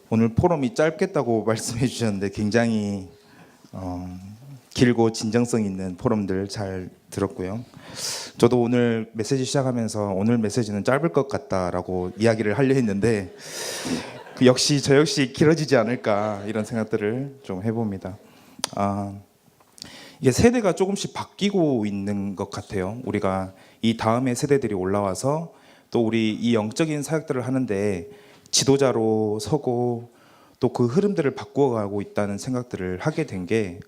오늘 포럼이 짧겠다고 말씀해 주셨는데 굉장히 길고 진정성 있는 포럼들 잘 들었고요. 저도 오늘 메시지 시작하면서 오늘 메시지는 짧을 것 같다라고 이야기를 하려 했는데 역시 저 역시 길어지지 않을까 이런 생각들을 좀 해봅니다. 이게 세대가 조금씩 바뀌고 있는 것 같아요. 우리가 이 다음의 세대들이 올라와서 또 우리 이 영적인 사역들을 하는데 지도자로 서고 또 그 흐름들을 바꾸어가고 있다는 생각들을 하게 된 게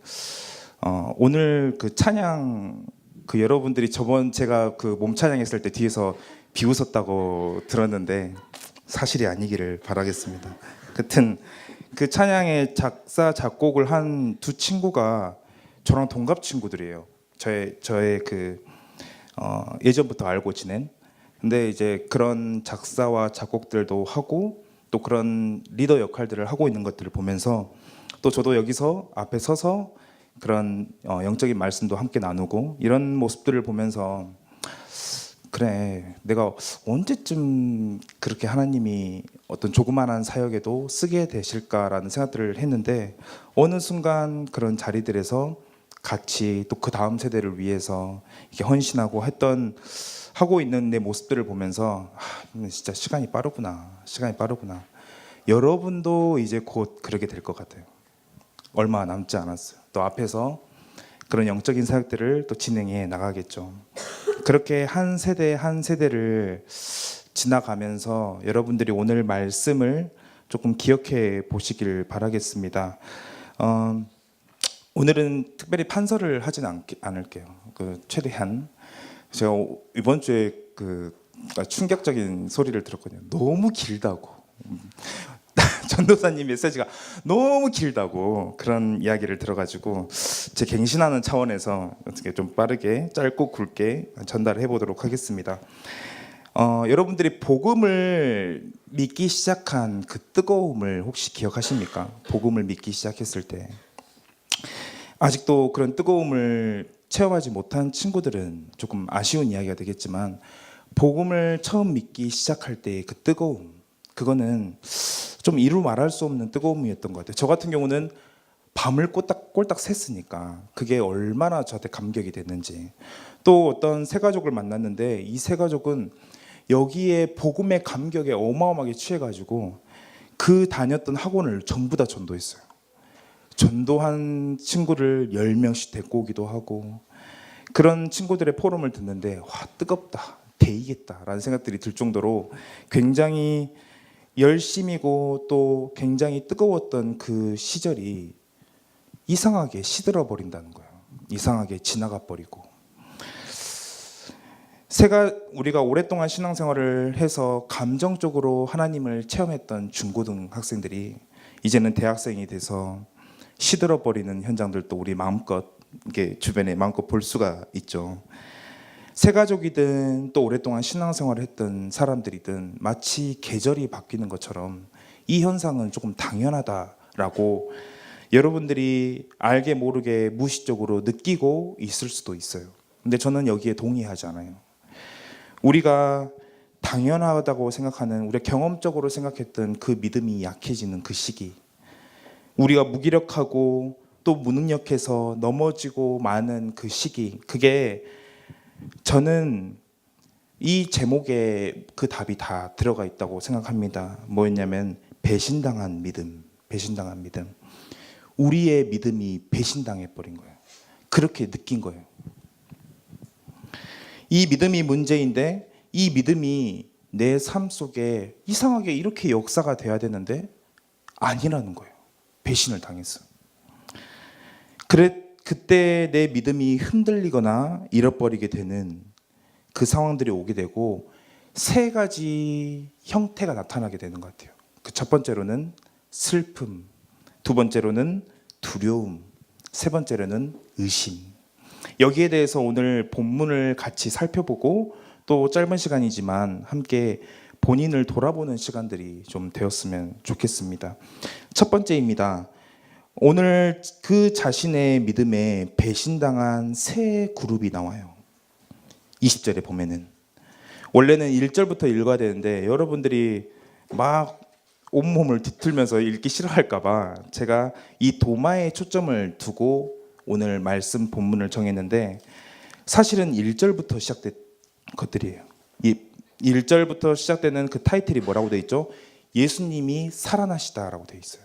오늘 그 찬양 그 여러분들이 저번 제가 그 몸 찬양했을 때 뒤에서 비웃었다고 들었는데 사실이 아니기를 바라겠습니다. 하여튼 그 찬양의 작사 작곡을 한 두 친구가 저랑 동갑 친구들이에요. 저의 그 예전부터 알고 지낸. 근데 이제 그런 작사와 작곡들도 하고 또 그런 리더 역할들을 하고 있는 것들을 보면서 또 저도 여기서 앞에 서서 그런 영적인 말씀도 함께 나누고 이런 모습들을 보면서 그래 내가 언제쯤 그렇게 하나님이 어떤 조그만한 사역에도 쓰게 되실까라는 생각들을 했는데 어느 순간 그런 자리들에서 같이 또 그 다음 세대를 위해서 이렇게 헌신하고 하고 있는 내 모습들을 보면서 진짜 시간이 빠르구나. 여러분도 이제 곧 그러게 될 것 같아요. 얼마 남지 않았어요. 또 앞에서 그런 영적인 사역들을 또 진행해 나가겠죠. 그렇게 한 세대 한 세대를 지나가면서 여러분들이 오늘 말씀을 조금 기억해 보시길 바라겠습니다. 오늘은 특별히 판서를 하진 않을게요. 최대한 제가 이번 주에 충격적인 소리를 들었거든요. 너무 길다고. 전도사님 메시지가 너무 길다고 그런 이야기를 들어가지고 제 갱신하는 차원에서 어떻게 좀 빠르게 짧고 굵게 전달해 보도록 하겠습니다. 여러분들이 복음을 믿기 시작한 그 뜨거움을 혹시 기억하십니까? 복음을 믿기 시작했을 때 아직도 그런 뜨거움을 체험하지 못한 친구들은 조금 아쉬운 이야기가 되겠지만 복음을 처음 믿기 시작할 때의 그 뜨거움 그거는 좀 이루 말할 수 없는 뜨거움이었던 것 같아요. 저 같은 경우는 밤을 꼴딱 샜으니까 그게 얼마나 저한테 감격이 됐는지. 또 어떤 세 가족을 만났는데 이 세 가족은 여기에 복음의 감격에 어마어마하게 취해가지고 그 다녔던 학원을 전부 다 전도했어요. 전도한 친구를 10명씩 데리고 오기도 하고 그런 친구들의 포럼을 듣는데 와 뜨겁다 데이겠다라는 생각들이 들 정도로 굉장히 열심이고 또 굉장히 뜨거웠던 그 시절이 이상하게 시들어 버린다는 거예요. 이상하게 지나가 버리고 우리가 오랫동안 신앙생활을 해서 감정적으로 하나님을 체험했던 중고등 학생들이 이제는 대학생이 돼서 시들어 버리는 현장들도 우리 마음껏 이게 주변에 마음껏 볼 수가 있죠. 새 가족이든 또 오랫동안 신앙생활을 했던 사람들이든 마치 계절이 바뀌는 것처럼 이 현상은 조금 당연하다라고 여러분들이 알게 모르게 무의식적으로 느끼고 있을 수도 있어요. 근데 저는 여기에 동의하지 않아요. 우리가 당연하다고 생각하는 우리가 경험적으로 생각했던 그 믿음이 약해지는 그 시기 우리가 무기력하고 또 무능력해서 넘어지고 마는 그 시기 그게 저는 이 제목에 그 답이 다 들어가 있다고 생각합니다. 뭐였냐면 배신당한 믿음. 우리의 믿음이 배신당해 버린 거예요. 그렇게 느낀 거예요. 이 믿음이 문제인데 이 믿음이 내 삶 속에 이상하게 이렇게 역사가 돼야 되는데 아니라는 거예요. 배신을 당했어요. 그때 내 믿음이 흔들리거나 잃어버리게 되는 그 상황들이 오게 되고 세 가지 형태가 나타나게 되는 것 같아요. 그 첫 번째로는 슬픔, 두 번째로는 두려움, 세 번째로는 의심. 여기에 대해서 오늘 본문을 같이 살펴보고 또 짧은 시간이지만 함께 본인을 돌아보는 시간들이 좀 되었으면 좋겠습니다. 첫 번째입니다. 오늘 그 자신의 믿음에 배신당한 세 그룹이 나와요. 20절에 보면은 원래는 1절부터 읽어야 되는데 여러분들이 막 온몸을 뒤틀면서 읽기 싫어할까봐 제가 이 도마에 초점을 두고 오늘 말씀 본문을 정했는데, 사실은 1절부터 시작된 것들이에요. 이 1절부터 시작되는 그 타이틀이 뭐라고 되어 있죠? 예수님이 살아나시다라고 되어 있어요.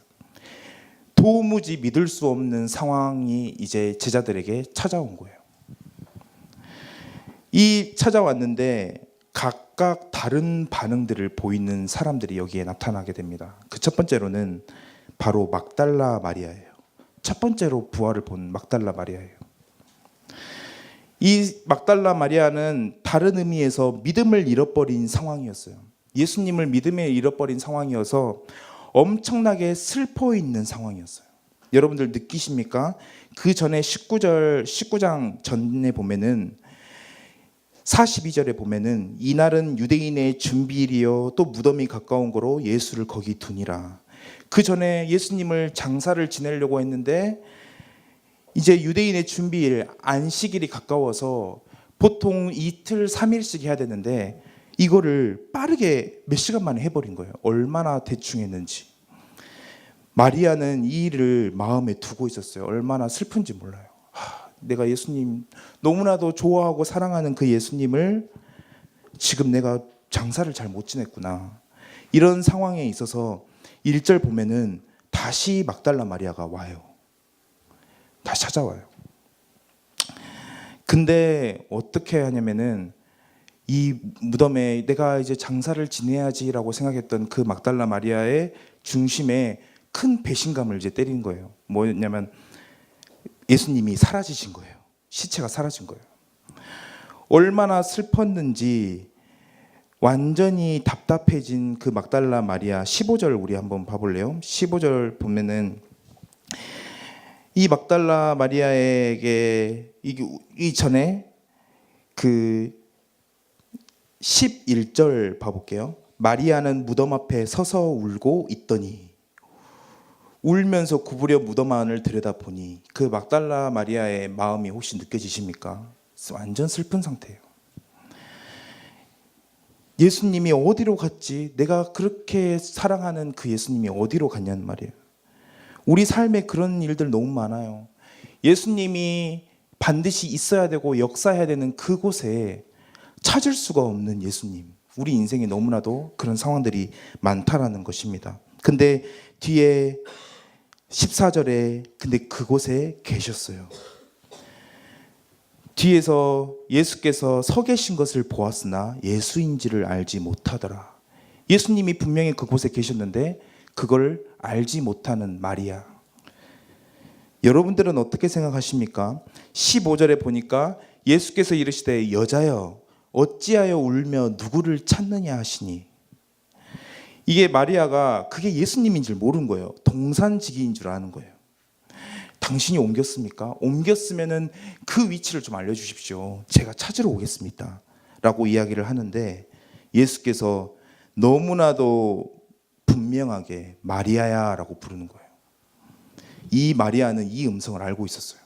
도무지 믿을 수 없는 상황이 이제 제자들에게 찾아온 거예요. 이 찾아왔는데 각각 다른 반응들을 보이는 사람들이 여기에 나타나게 됩니다. 그 첫 번째로는 바로 막달라 마리아예요. 첫 번째로 부활을 본 막달라 마리아예요. 이 막달라 마리아는 다른 의미에서 믿음을 잃어버린 상황이었어요. 예수님을 믿음에 잃어버린 상황이어서 엄청나게 슬퍼 있는 상황이었어요. 여러분들 느끼십니까? 그 전에 19장 전에 보면은 42절에 보면은 이날은 유대인의 준비일이요 또 무덤이 가까운 거로 예수를 거기 두니라. 그 전에 예수님을 장사를 지내려고 했는데 이제 유대인의 준비일 안식일이 가까워서 보통 이틀 3일씩 해야 되는데 이거를 빠르게 몇 시간 만에 해버린 거예요. 얼마나 대충 했는지. 마리아는 이 일을 마음에 두고 있었어요. 얼마나 슬픈지 몰라요. 내가 예수님 너무나도 좋아하고 사랑하는 그 예수님을 지금 내가 장사를 잘 못 지냈구나. 이런 상황에 있어서 1절 보면은 다시 막달라 마리아가 와요. 다시 찾아와요. 근데 어떻게 하냐면은 이 무덤에 내가 이제 장사를 지내야지라고 생각했던 그 막달라 마리아의 중심에 큰 배신감을 이제 때린 거예요. 뭐냐면 예수님이 사라지신 거예요. 시체가 사라진 거예요. 얼마나 슬펐는지 완전히 답답해진 그 막달라 마리아 15절 우리 한번 봐볼래요? 15절 보면은 이 막달라 마리아에게 이전에 그 11절 봐볼게요. 마리아는 무덤 앞에 서서 울고 있더니 울면서 구부려 무덤 안을 들여다보니 그 막달라 마리아의 마음이 혹시 느껴지십니까? 완전 슬픈 상태예요. 예수님이 어디로 갔지? 내가 그렇게 사랑하는 그 예수님이 어디로 갔냐는 말이에요. 우리 삶에 그런 일들 너무 많아요. 예수님이 반드시 있어야 되고 역사해야 되는 그곳에 찾을 수가 없는 예수님. 우리 인생에 너무나도 그런 상황들이 많다라는 것입니다. 근데 뒤에 14절에 근데 그곳에 계셨어요. 뒤에서 예수께서 서 계신 것을 보았으나 예수인지를 알지 못하더라. 예수님이 분명히 그곳에 계셨는데 그걸 알지 못하는 마리아. 여러분들은 어떻게 생각하십니까? 15절에 보니까 예수께서 이르시되 여자여 어찌하여 울며 누구를 찾느냐 하시니, 이게 마리아가 그게 예수님인 줄 모르는 거예요. 동산지기인 줄 아는 거예요. 당신이 옮겼습니까? 옮겼으면은 그 위치를 좀 알려주십시오. 제가 찾으러 오겠습니다. 라고 이야기를 하는데 예수께서 너무나도 분명하게 마리아야 라고 부르는 거예요. 이 마리아는 이 음성을 알고 있었어요.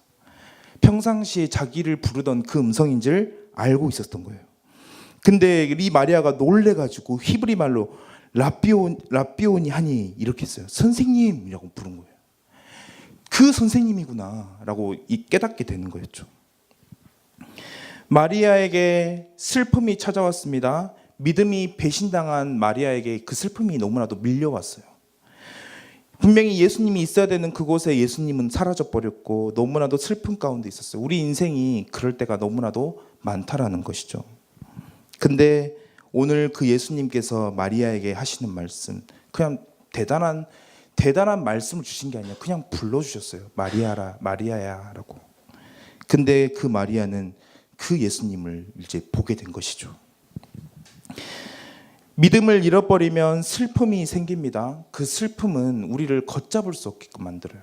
평상시에 자기를 부르던 그 음성인 줄 알고 있었던 거예요. 근데 이 마리아가 놀래가지고 히브리 말로 라비오니 하니 이렇게 했어요. 선생님이라고 부른 거예요. 그 선생님이구나 라고 깨닫게 되는 거였죠. 마리아에게 슬픔이 찾아왔습니다. 믿음이 배신당한 마리아에게 그 슬픔이 너무나도 밀려왔어요. 분명히 예수님이 있어야 되는 그곳에 예수님은 사라져버렸고 너무나도 슬픔 가운데 있었어요. 우리 인생이 그럴 때가 너무나도 많다라는 것이죠. 근데 오늘 그 예수님께서 마리아에게 하시는 말씀, 그냥 대단한 말씀을 주신 게 아니라 그냥 불러주셨어요. 마리아야 라고. 근데 그 마리아는 그 예수님을 이제 보게 된 것이죠. 믿음을 잃어버리면 슬픔이 생깁니다. 그 슬픔은 우리를 걷잡을 수 없게끔 만들어요.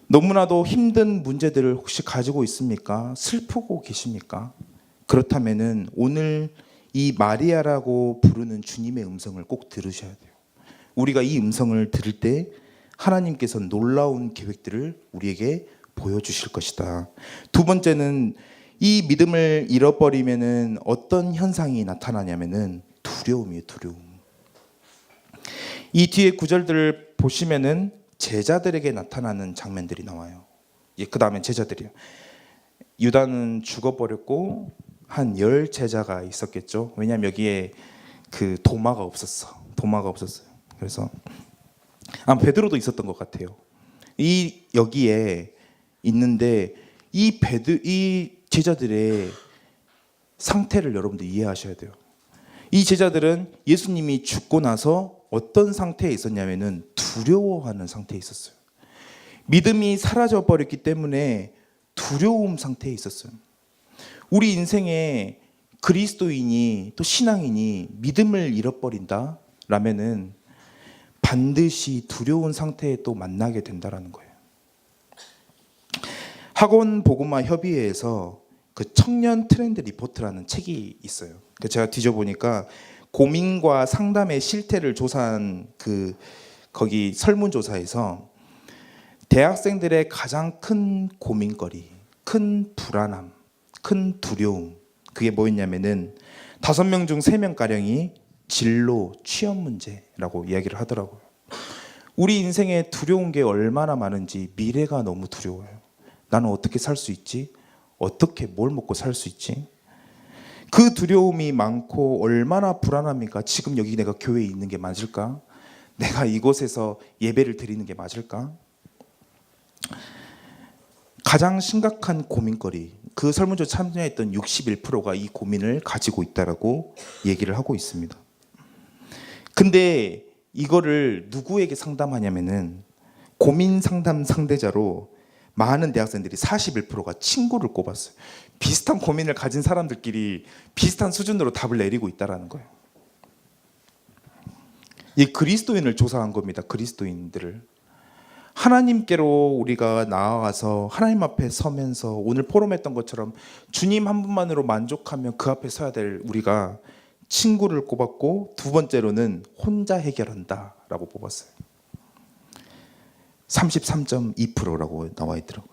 너무나도 힘든 문제들을 혹시 가지고 있습니까? 슬프고 계십니까? 그렇다면은 오늘 이 마리아라고 부르는 주님의 음성을 꼭 들으셔야 돼요. 우리가 이 음성을 들을 때 하나님께서 놀라운 계획들을 우리에게 보여주실 것이다. 두 번째는 이 믿음을 잃어버리면은 어떤 현상이 나타나냐면은 두려움이에요. 두려움. 이 뒤에 구절들을 보시면은 제자들에게 나타나는 장면들이 나와요. 그 다음에 제자들이요. 유다는 죽어버렸고 한 10 제자가 있었겠죠. 왜냐하면 여기에 그 도마가 없었어요. 그래서 베드로도 있었던 것 같아요. 이 여기에 있는데 이 제자들의 상태를 여러분들 이해하셔야 돼요. 이 제자들은 예수님이 죽고 나서 어떤 상태에 있었냐면은 두려워하는 상태에 있었어요. 믿음이 사라져 버렸기 때문에 두려움 상태에 있었어요. 우리 인생에 그리스도인이 또 신앙인이 믿음을 잃어버린다라면은 반드시 두려운 상태에 또 만나게 된다라는 거예요. 학원 복음화 협의회에서 그 청년 트렌드 리포트라는 책이 있어요. 제가 뒤져보니까 고민과 상담의 실태를 조사한 거기 설문조사에서 대학생들의 가장 큰 고민거리, 큰 불안함, 큰 두려움, 그게 뭐였냐면은 5명 중 3명가량이 진로, 취업 문제라고 이야기를 하더라고요. 우리 인생에 두려운 게 얼마나 많은지, 미래가 너무 두려워요. 나는 어떻게 살 수 있지? 어떻게 뭘 먹고 살 수 있지? 그 두려움이 많고 얼마나 불안합니까? 지금 여기 내가 교회에 있는 게 맞을까? 내가 이곳에서 예배를 드리는 게 맞을까? 가장 심각한 고민거리, 그 설문조사 참여했던 61%가 이 고민을 가지고 있다라고 얘기를 하고 있습니다. 근데 이거를 누구에게 상담하냐면은 고민 상담 상대자로 많은 대학생들이 41%가 친구를 꼽았어요. 비슷한 고민을 가진 사람들끼리 비슷한 수준으로 답을 내리고 있다라는 거예요. 이 그리스도인을 조사한 겁니다. 그리스도인들을. 하나님께로 우리가 나아가서 하나님 앞에 서면서 오늘 포럼했던 것처럼 주님 한 분만으로 만족하며 그 앞에 서야 될 우리가 친구를 꼽았고, 두 번째로는 혼자 해결한다 라고 뽑았어요. 33.2%라고 나와 있더라고요.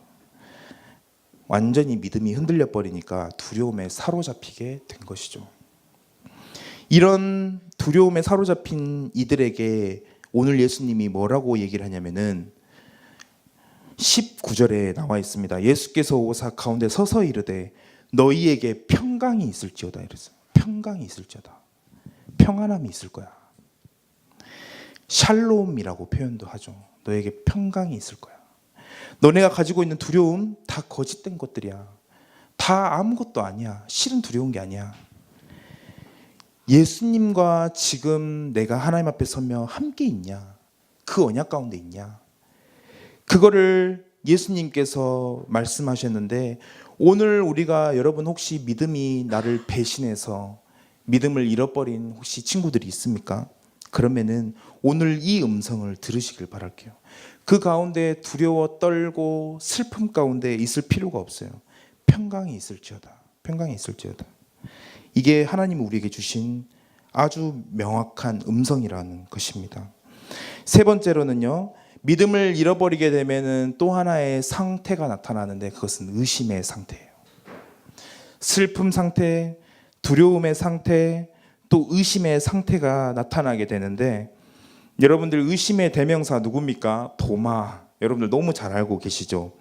완전히 믿음이 흔들려 버리니까 두려움에 사로잡히게 된 것이죠. 이런 두려움에 사로잡힌 이들에게 오늘 예수님이 뭐라고 얘기를 하냐면은 19절에 나와 있습니다. 예수께서 오사 가운데 서서 이르되 너희에게 평강이 있을지어다 이랬어요. 평강이 있을지어다. 평안함이 있을 거야. 샬롬이라고 표현도 하죠. 너에게 평강이 있을 거야. 너네가 가지고 있는 두려움 다 거짓된 것들이야. 다 아무것도 아니야. 실은 두려운 게 아니야. 예수님과 지금 내가 하나님 앞에 서며 함께 있냐? 그 언약 가운데 있냐? 그거를 예수님께서 말씀하셨는데, 오늘 우리가 여러분 혹시 믿음이 나를 배신해서 믿음을 잃어버린 혹시 친구들이 있습니까? 그러면은 오늘 이 음성을 들으시길 바랄게요. 그 가운데 두려워 떨고 슬픔 가운데 있을 필요가 없어요. 평강이 있을지어다. 평강이 있을지어다. 이게 하나님이 우리에게 주신 아주 명확한 음성이라는 것입니다. 세 번째로는요, 믿음을 잃어버리게 되면은 또 하나의 상태가 나타나는데 그것은 의심의 상태예요. 슬픔 상태, 두려움의 상태, 또 의심의 상태가 나타나게 되는데, 여러분들 의심의 대명사 누굽니까? 도마. 여러분들 너무 잘 알고 계시죠?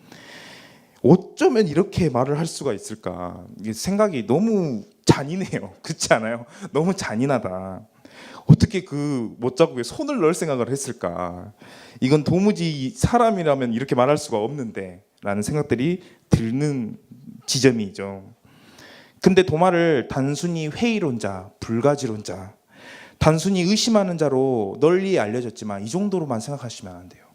어쩌면 이렇게 말을 할 수가 있을까? 생각이 너무 잔인해요. 그렇지 않아요? 너무 잔인하다. 어떻게 그 못자국에 손을 넣을 생각을 했을까? 이건 도무지 사람이라면 이렇게 말할 수가 없는데 라는 생각들이 드는 지점이죠. 근데 도마를 단순히 회의론자, 불가지론자, 단순히 의심하는 자로 널리 알려졌지만 이 정도로만 생각하시면 안 돼요.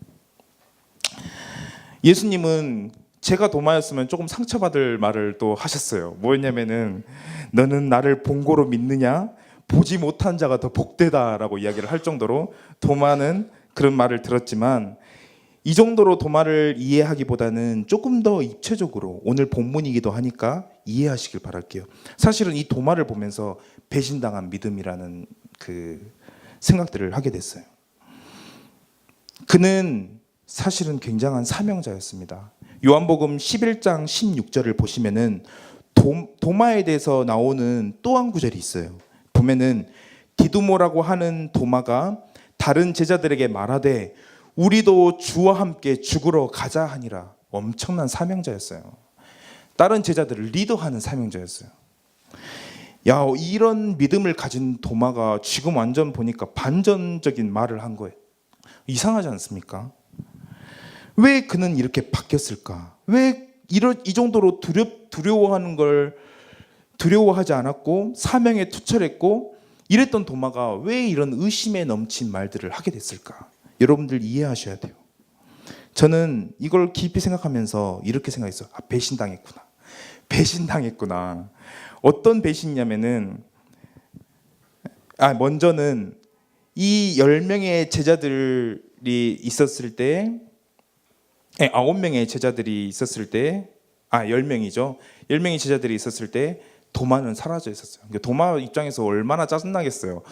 예수님은 제가 도마였으면 조금 상처받을 말을 또 하셨어요. 뭐였냐면은 너는 나를 본고로 믿느냐? 보지 못한 자가 더 복되다라고 이야기를 할 정도로 도마는 그런 말을 들었지만, 이 정도로 도마를 이해하기보다는 조금 더 입체적으로 오늘 본문이기도 하니까 이해하시길 바랄게요. 사실은 이 도마를 보면서 배신당한 믿음이라는 그 생각들을 하게 됐어요. 그는 사실은 굉장한 사명자였습니다. 요한복음 11장 16절을 보시면은 도마에 대해서 나오는 또 한 구절이 있어요. 보면은 디두모라고 하는 도마가 다른 제자들에게 말하되 우리도 주와 함께 죽으러 가자 하니라. 엄청난 사명자였어요. 다른 제자들을 리더하는 사명자였어요. 야, 이런 믿음을 가진 도마가 지금 완전 보니까 반전적인 말을 한 거예요. 이상하지 않습니까? 왜 그는 이렇게 바뀌었을까? 왜 이 정도로 두려워하는 걸 두려워하지 않았고 사명에 투철했고 이랬던 도마가 왜 이런 의심에 넘친 말들을 하게 됐을까? 여러분들 이해하셔야 돼요. 저는 이걸 깊이 생각하면서 이렇게 생각했어요. 아, 배신당했구나. 배신당했구나. 어떤 배신이냐면은 먼저는 이 10명의 제자들이 있었을 때 9명의 제자들이 있었을 때 10명이죠. 10명의 제자들이 있었을 때 도마는 사라져 있었어요. 도마 입장에서 얼마나 짜증나겠어요.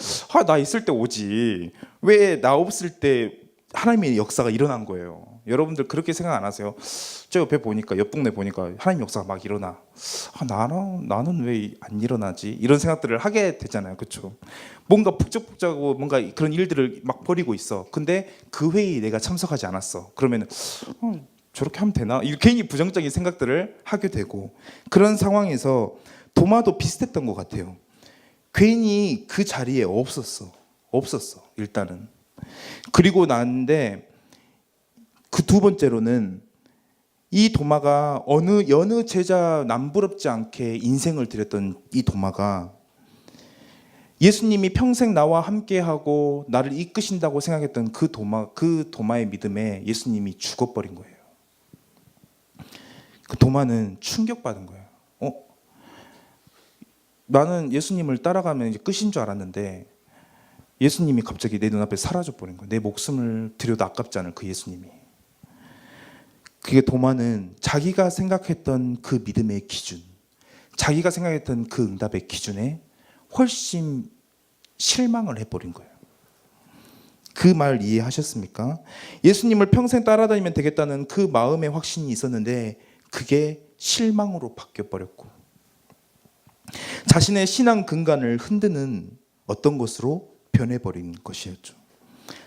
나 있을 때 오지. 왜 나 없을 때 하나님의 역사가 일어난 거예요. 여러분들 그렇게 생각 안 하세요? 저 옆에 보니까 옆 동네 보니까 하나님 역사가 막 일어나. 나는 왜 안 일어나지? 이런 생각들을 하게 되잖아요. 그렇죠? 뭔가 북적북적하고 뭔가 그런 일들을 막 벌이고 있어. 근데 그 회의에 내가 참석하지 않았어. 그러면 저렇게 하면 되나? 괜히 부정적인 생각들을 하게 되고 그런 상황에서 도마도 비슷했던 것 같아요. 괜히 그 자리에 없었어. 일단은. 그리고 나는데 그 두 번째로는 이 도마가 여느 제자 남부럽지 않게 인생을 드렸던 이 도마가 예수님이 평생 나와 함께하고 나를 이끄신다고 생각했던 그 도마의 믿음에 예수님이 죽어버린 거예요. 그 도마는 충격받은 거예요. 나는 예수님을 따라가면 이제 끝인 줄 알았는데 예수님이 갑자기 내 눈앞에 사라져 버린 거예요. 내 목숨을 드려도 아깝지 않을 그 예수님이. 그게 도마는 자기가 생각했던 그 믿음의 기준, 자기가 생각했던 그 응답의 기준에 훨씬 실망을 해버린 거예요. 그 말 이해하셨습니까? 예수님을 평생 따라다니면 되겠다는 그 마음의 확신이 있었는데 그게 실망으로 바뀌어버렸고 자신의 신앙 근간을 흔드는 어떤 것으로 변해버린 것이었죠.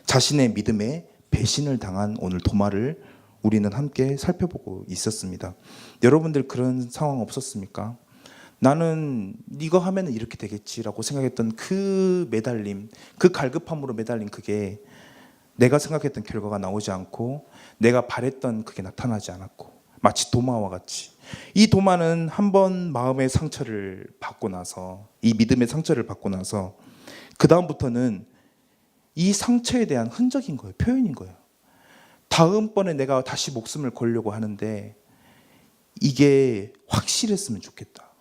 자신의 믿음에 배신을 당한 오늘 도마를 우리는 함께 살펴보고 있었습니다. 여러분들 그런 상황 없었습니까? 나는 이거 하면 이렇게 되겠지라고 생각했던 그 매달림, 그 갈급함으로 매달린 그게 내가 생각했던 결과가 나오지 않고 내가 바랬던 그게 나타나지 않았고 마치 도마와 같이 이 도마는 한번 마음의 상처를 받고 나서 이 믿음의 상처를 받고 나서 그 다음부터는 이 상처에 대한 흔적인 거예요. 표현인 거예요. 다음번에 내가 다시 목숨을 걸려고 하는데 이게 확실했으면 좋겠다.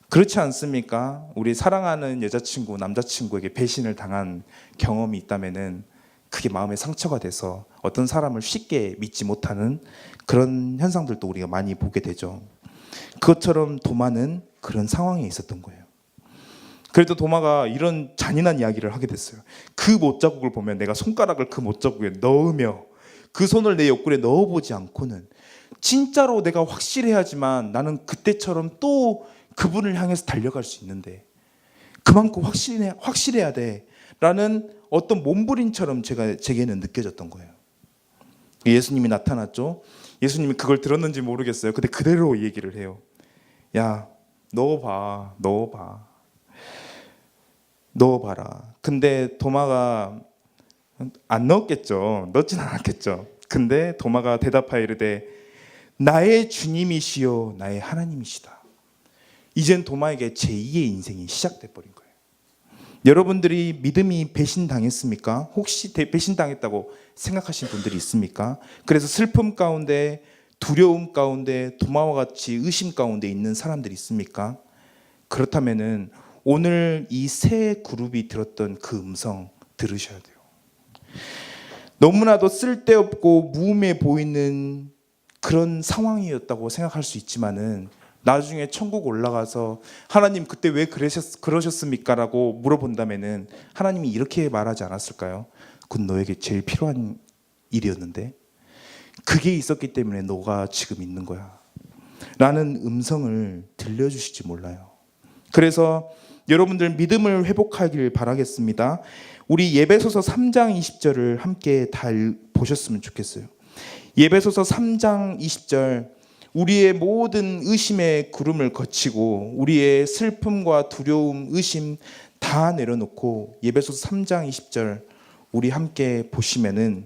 그렇지 않습니까? 우리 사랑하는 여자친구, 남자친구에게 배신을 당한 경험이 있다면은 그게 마음의 상처가 돼서 어떤 사람을 쉽게 믿지 못하는 그런 현상들도 우리가 많이 보게 되죠. 그것처럼 도마는 그런 상황에 있었던 거예요. 그래도 도마가 이런 잔인한 이야기를 하게 됐어요. 그 못자국을 보면 내가 손가락을 그 못자국에 넣으며 그 손을 내 옆구리에 넣어보지 않고는 진짜로 내가 확실해야지만 나는 그때처럼 또 그분을 향해서 달려갈 수 있는데 그만큼 확실해야 돼 라는 어떤 몸부림처럼 제게는 느껴졌던 거예요. 예수님이 나타났죠. 예수님이 그걸 들었는지 모르겠어요. 근데 그대로 얘기를 해요. 야, 넣어봐라. 근데 도마가 안 넣었겠죠. 넣진 않았겠죠. 근데 도마가 대답하여 이르되 나의 주님이시요 나의 하나님이시다. 이젠 도마에게 제2의 인생이 시작돼 버린 거예요. 여러분들이 믿음이 배신당했습니까? 혹시 배신당했다고 생각하신 분들이 있습니까? 그래서 슬픔 가운데 두려움 가운데 도마와 같이 의심 가운데 있는 사람들이 있습니까? 그렇다면은 오늘 이 세 그룹이 들었던 그 음성 들으셔야 돼요. 너무나도 쓸데없고 무음해 보이는 그런 상황이었다고 생각할 수 있지만은 나중에 천국 올라가서 하나님 그때 왜 그러셨습니까? 라고 물어본다면은 하나님이 이렇게 말하지 않았을까요? 그건 너에게 제일 필요한 일이었는데 그게 있었기 때문에 너가 지금 있는 거야 라는 음성을 들려주실지 몰라요. 그래서 여러분들 믿음을 회복하길 바라겠습니다. 우리 예배소서 3장 20절을 함께 다 보셨으면 좋겠어요. 예배소서 3장 20절, 우리의 모든 의심의 구름을 거치고 우리의 슬픔과 두려움, 의심 다 내려놓고 예배소서 3장 20절 우리 함께 보시면은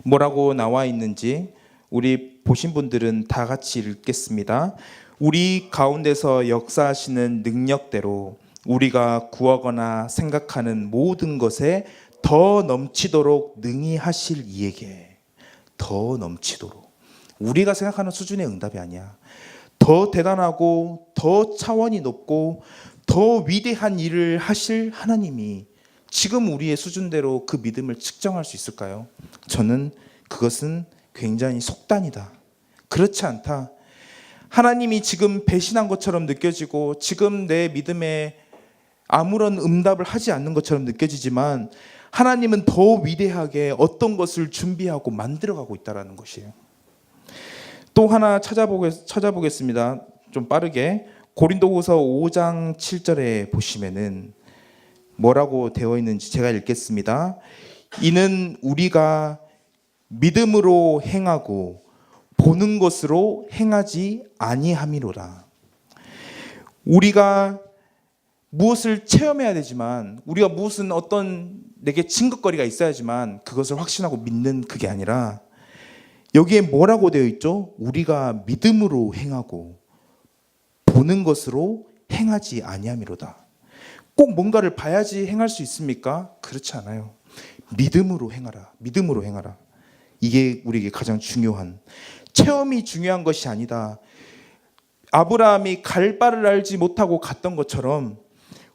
뭐라고 나와 있는지 우리 보신 분들은 다 같이 읽겠습니다. 우리 가운데서 역사하시는 능력대로 우리가 구하거나 생각하는 모든 것에 더 넘치도록 능히 하실 이에게, 더 넘치도록, 우리가 생각하는 수준의 응답이 아니야. 더 대단하고 더 차원이 높고 더 위대한 일을 하실 하나님이 지금 우리의 수준대로 그 믿음을 측정할 수 있을까요? 저는 그것은 굉장히 속단이다. 그렇지 않다. 하나님이 지금 배신한 것처럼 느껴지고 지금 내 믿음에 아무런 응답을 하지 않는 것처럼 느껴지지만 하나님은 더 위대하게 어떤 것을 준비하고 만들어가고 있다는 것이에요. 또 하나 찾아보겠습니다. 좀 빠르게. 고린도후서 5장 7절에 보시면은 뭐라고 되어 있는지 제가 읽겠습니다. 이는 우리가 믿음으로 행하고 보는 것으로 행하지 아니함이로라. 우리가 무엇을 체험해야 되지만, 우리가 무슨 어떤 내게 증거거리가 있어야지만 그것을 확신하고 믿는 그게 아니라, 여기에 뭐라고 되어 있죠? 우리가 믿음으로 행하고 보는 것으로 행하지 아니함이로다. 꼭 뭔가를 봐야지 행할 수 있습니까? 그렇지 않아요. 믿음으로 행하라. 믿음으로 행하라. 이게 우리에게 가장 중요한, 체험이 중요한 것이 아니다. 아브라함이 갈 바를 알지 못하고 갔던 것처럼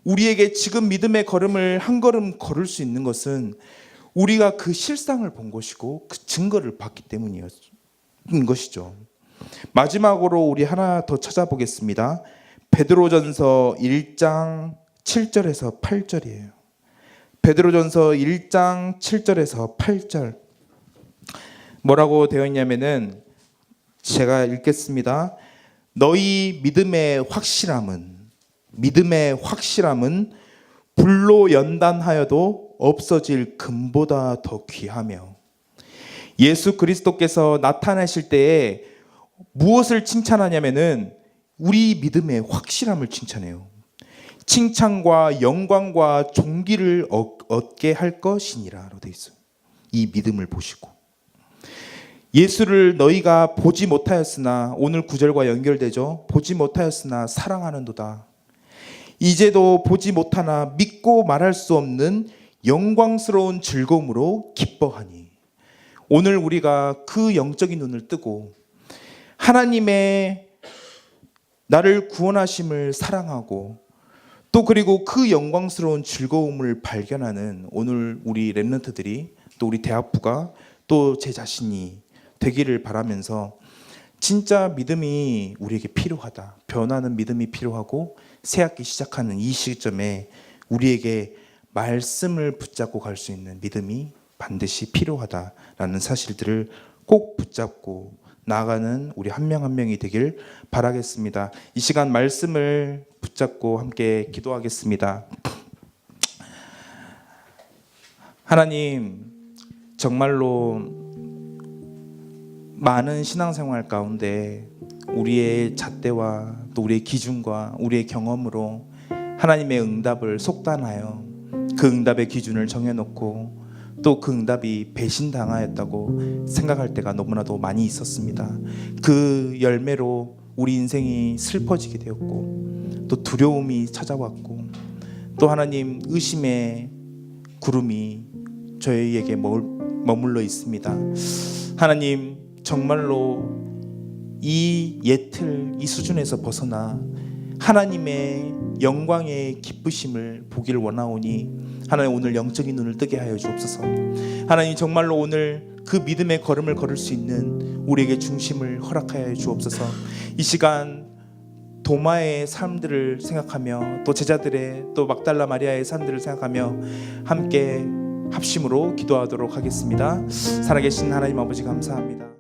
우리에게 지금 믿음의 걸음을 한 걸음 걸을 수 있는 것은 우리가 그 실상을 본 것이고 그 증거를 봤기 때문인 것이죠. 마지막으로 우리 하나 더 찾아보겠습니다. 베드로전서 1장 7절에서 8절이에요. 베드로전서 1장 7절에서 8절 뭐라고 되어 있냐면은 제가 읽겠습니다. 너희 믿음의 확실함은 불로 연단하여도 없어질 금보다 더 귀하며, 예수 그리스도께서 나타나실 때에 무엇을 칭찬하냐면은 우리 믿음의 확실함을 칭찬해요. 칭찬과 영광과 존귀를 얻게 할 것이니라로 되어 있어요. 이 믿음을 보시고, 예수를 너희가 보지 못하였으나, 오늘 구절과 연결되죠. 보지 못하였으나 사랑하는도다. 이제도 보지 못하나 믿고 말할 수 없는 영광스러운 즐거움으로 기뻐하니. 오늘 우리가 그 영적인 눈을 뜨고 하나님의 나를 구원하심을 사랑하고 또 그리고 그 영광스러운 즐거움을 발견하는 오늘 우리 렘넌트들이, 또 우리 대학부가, 또 제 자신이 되기를 바라면서, 진짜 믿음이 우리에게 필요하다. 변하는 믿음이 필요하고 새학기 시작하는 이 시점에 우리에게 말씀을 붙잡고 갈 수 있는 믿음이 반드시 필요하다라는 사실들을 꼭 붙잡고 나아가는 우리 한 명 한 명이 되길 바라겠습니다. 이 시간 말씀을 붙잡고 함께 기도하겠습니다. 하나님, 정말로 많은 신앙생활 가운데 우리의 잣대와 또 우리의 기준과 우리의 경험으로 하나님의 응답을 속단하여 그 응답의 기준을 정해놓고 또 그 응답이 배신당하였다고 생각할 때가 너무나도 많이 있었습니다. 그 열매로 우리 인생이 슬퍼지게 되었고 또 두려움이 찾아왔고 또 하나님 의심의 구름이 저희에게 머물러 있습니다. 하나님, 정말로 이 예틀, 이 수준에서 벗어나 하나님의 영광의 기쁘심을 보기를 원하오니 하나님, 오늘 영적인 눈을 뜨게 하여 주옵소서. 하나님, 정말로 오늘 그 믿음의 걸음을 걸을 수 있는 우리에게 중심을 허락하여 주옵소서. 이 시간 도마의 삶들을 생각하며 또 제자들의, 또 막달라 마리아의 삶들을 생각하며 함께 합심으로 기도하도록 하겠습니다. 살아계신 하나님 아버지, 감사합니다.